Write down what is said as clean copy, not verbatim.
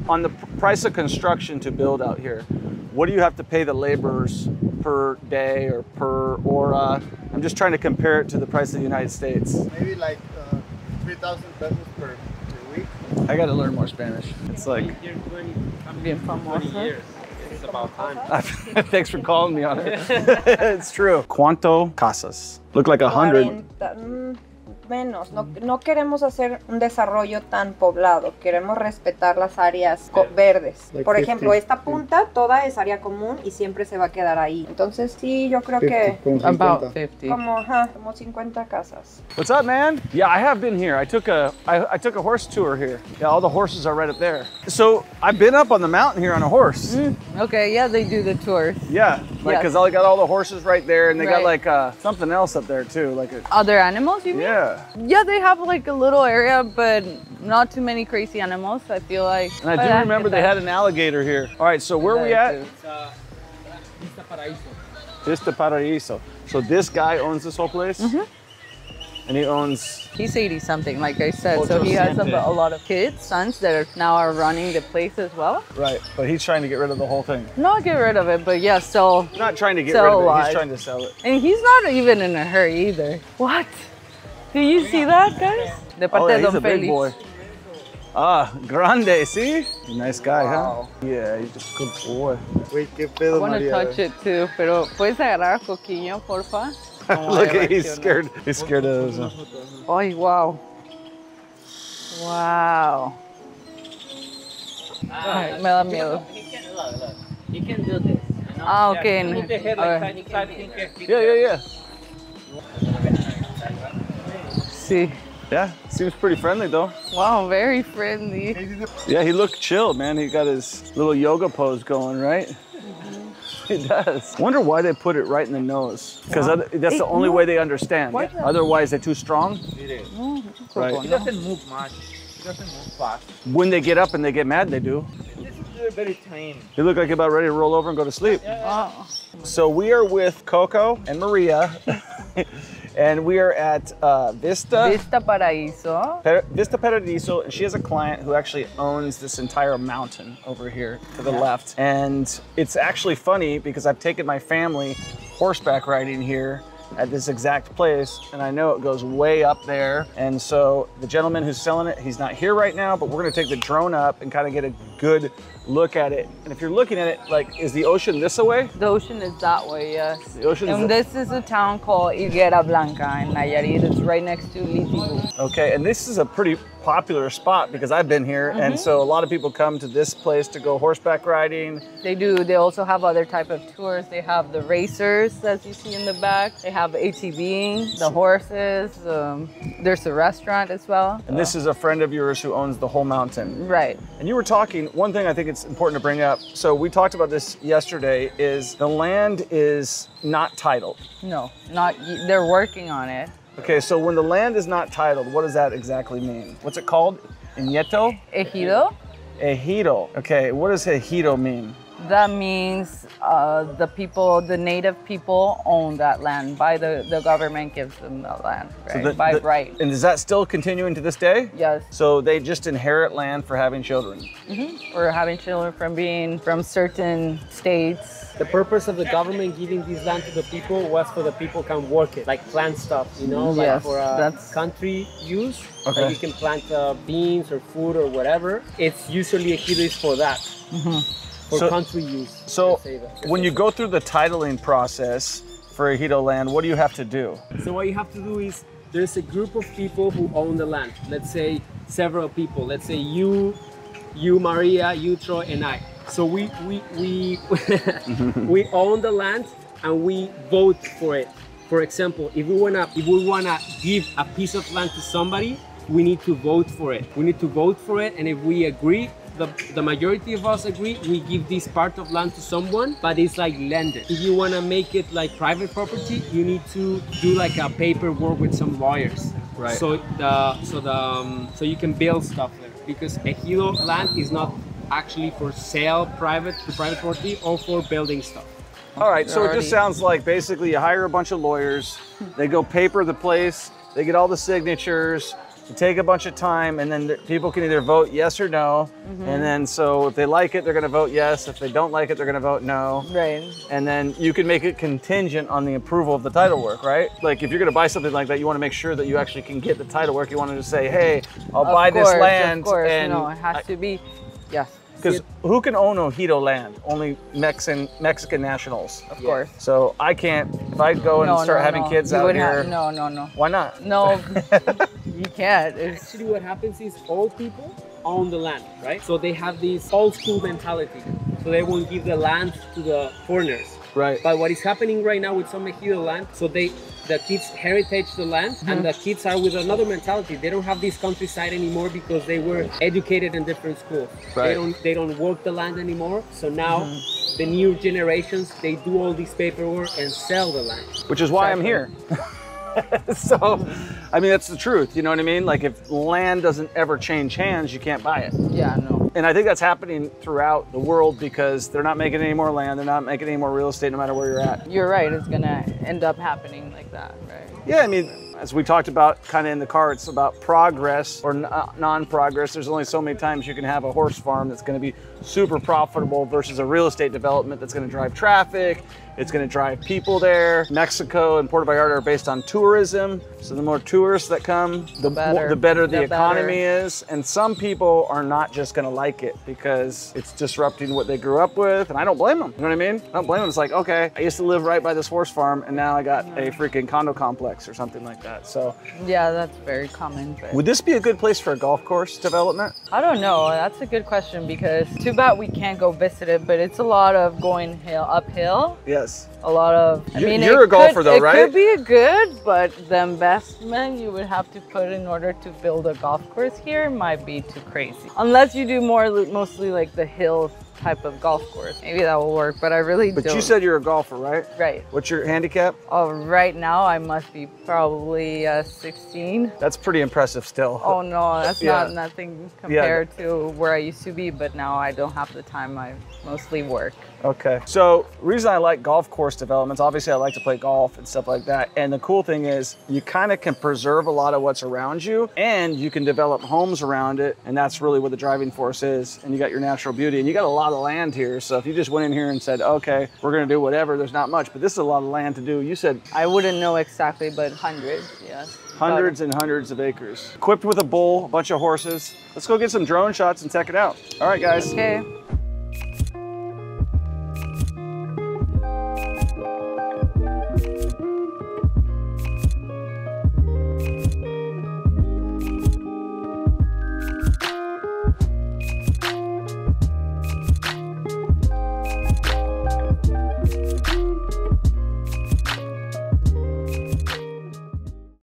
On the price of construction to build out here, what do you have to pay the laborers per day or per hora? I'm just trying to compare it to the price of the United States. Maybe like 3,000 pesos per week. I got to learn more Spanish. It's like... Bien famosa. years. It's about time. Thanks for calling me on it. It's true. ¿Cuánto casas? Look like 100. 40, menos. No queremos hacer un desarrollo tan poblado. Queremos respetar las áreas verdes. Like Por 50. ejemplo, esta punta toda es área común y siempre se va a quedar ahí. Entonces sí, yo creo que About 50. como 50 casas. What's up, man? Yeah, I have been here. I took a horse tour here. Yeah, all the horses are right up there. So I've been up on the mountain here on a horse. Okay, yeah, they do the tours. Yeah, like because I got all the horses right there, and they got Right. like something else up there too, like a Other animals, you mean? yeah. Yeah, they have like a little area, but not too many crazy animals, I feel like. And I do remember they had an alligator here. All right, so where are we at? Vista Paraíso. Vista Paraíso. So this guy owns this whole place, and he owns. He's 80 something, like I said, so he has a lot of kids, sons that are now running the place as well. Right, but he's trying to get rid of the whole thing. Not get rid of it, but yeah, so. Not trying to get So rid of it, alive. he's trying to sell it. And he's not even in a hurry either. What? Do you see that, guys? De parte Oh, yeah, de he's Don a big Felix. boy. Ah, grande, see? Nice guy, huh? Yeah, he's just a good boy. Wait, qué I pedo, want to María. touch it too, pero puedes agarrar a Coquinho, porfa. Look, he's scared. He's scared of those. Ay, wow. Wow. Ay, me da miedo. He can do this. Ah, okay. Move the head A like ver. tiny side finger. Yeah. Sí. Yeah, seems pretty friendly though. Wow, very friendly. Yeah, he looked chill, man. He got his little yoga pose going, right? He does. Wonder why they put it right in the nose. Because that's the only way they understand. Why? Otherwise, they're too strong. Right. He doesn't move much. He doesn't move fast. When they get up and they get mad, they do. This is very tame. They look like about ready to roll over and go to sleep. Wow. So we are with Coco and Maria, and we are at Vista Paraíso. Vista Paradiso, and she has a client who actually owns this entire mountain over here to the left. And it's actually funny because I've taken my family horseback riding here at this exact place, and I know it goes way up there. And so the gentleman who's selling it, he's not here right now, but we're gonna take the drone up and kind of get a good look at it. And if you're looking at it, like, is the ocean this way? The ocean is that way, yes. The ocean is And this is a town called Higuera Blanca in Nayarit. It's right next to Litibu. Okay, and this is a pretty popular spot because I've been here, and so a lot of people come to this place to go horseback riding. They do. They also have other type of tours. They have the racers, as you see in the back. They have ATVing, the horses. There's a restaurant as well. And this is a friend of yours who owns the whole mountain. Right. And you were talking, one thing I think it's important to bring up, so we talked about this yesterday, is the land is not titled. No, not. They're working on it. Okay, so when the land is not titled, what does that exactly mean? What's it called? Eñeto? Ejido. Ejido. Okay, what does ejido mean? That means the people, the native people own that land. The government gives them the land, right? So by right. And is that still continuing to this day? Yes. So they just inherit land for having children? Or having children from certain states. The purpose of the government giving this land to the people was for the people can work it, like plant stuff, you know, like Yes, for that's- country use. Okay. Like you can plant beans or food or whatever. It's usually ejido is for that, for So- country use. So let's say that. when you go through the titling process for ejido land, what do you have to do? So what you have to do is there's a group of people who own the land. Let's say several people. Let's say you, Maria, you, Troy, and I. So we we own the land and we vote for it. For example, if we wanna give a piece of land to somebody, we need to vote for it. We need to vote for it, and if we agree, the majority of us agree, we give this part of land to someone, but it's like landed. If you wanna make it like private property, you need to do like a paperwork with some lawyers. Right. So so you can build stuff there, because ejido land is not actually for sale, private property, or for building stuff. All right, so it just sounds like basically you hire a bunch of lawyers, they go paper the place, they get all the signatures, You take a bunch of time, and then people can either vote yes or no. And then so if they like it, they're going to vote yes. If they don't like it, they're going to vote no. Right. And then you can make it contingent on the approval of the title work, right? Like if you're going to buy something like that, you want to make sure that you actually can get the title work. You want to just say, hey, I'll buy this land. Of course, and no, it has to be, yes. because who can own Ojito land? Only Mexican nationals. Of course. So I can't, if I go and start having kids You out would here. no. Why not? No, you can't. It's, Actually, what happens is old people own the land, right? So they have this old school mentality. So they won't give the land to the foreigners. Right. But what is happening right now with some Ejido land, so the kids heritage the land, and the kids are with another mentality. They don't have this countryside anymore because they were educated in different schools. Right. They don't work the land anymore. So now the new generations, they do all this paperwork and sell the land. Which is why I'm here. So, I mean, that's the truth. You know what I mean? Like if land doesn't ever change hands, you can't buy it. yeah, no. And I think that's happening throughout the world because they're not making any more land. They're not making any more real estate no matter where you're at. You're right. It's gonna end up happening like that, right? Yeah, I mean, as we talked about kind of in the car, it's about progress or non-progress. There's only so many times you can have a horse farm that's going to be super profitable versus a real estate development that's going to drive traffic. It's going to drive people there. Mexico and Puerto Vallarta are based on tourism. So the more tourists that come, the better the economy is. And some people are not just going to like it because it's disrupting what they grew up with. And I don't blame them. You know what I mean? I don't blame them. It's like, okay, I used to live right by this horse farm and now I got a freaking condo complex or something like that. So Yeah, that's very common. But would this be a good place for a golf course development? I don't know. That's a good question because too bad we can't go visit it, but it's a lot of going uphill. Yes. A lot of, I mean, You're a golfer though, right? It could be good, but the investment you would have to put in order to build a golf course here might be too crazy. Unless you do mostly like the hill type of golf course. Maybe that will work, but I really don't. But you said you're a golfer, right? Right. What's your handicap? Oh, right now I must be probably 16. That's pretty impressive still. Oh no, that's Yeah. nothing compared to where I used to be, but now I don't have the time. I mostly work. Okay. So the reason I like golf course developments, obviously I like to play golf and stuff like that. And the cool thing is you kind of can preserve a lot of what's around you and you can develop homes around it. And that's really what the driving force is. And you got your natural beauty and you got a lot of land here. So if you just went in here and said, okay, we're going to do whatever, there's not much, but this is a lot of land to do. You said I wouldn't know exactly, but hundreds, yeah. hundreds and hundreds of acres. Equipped with a bull, a bunch of horses. Let's go get some drone shots and check it out. All right, guys. Okay.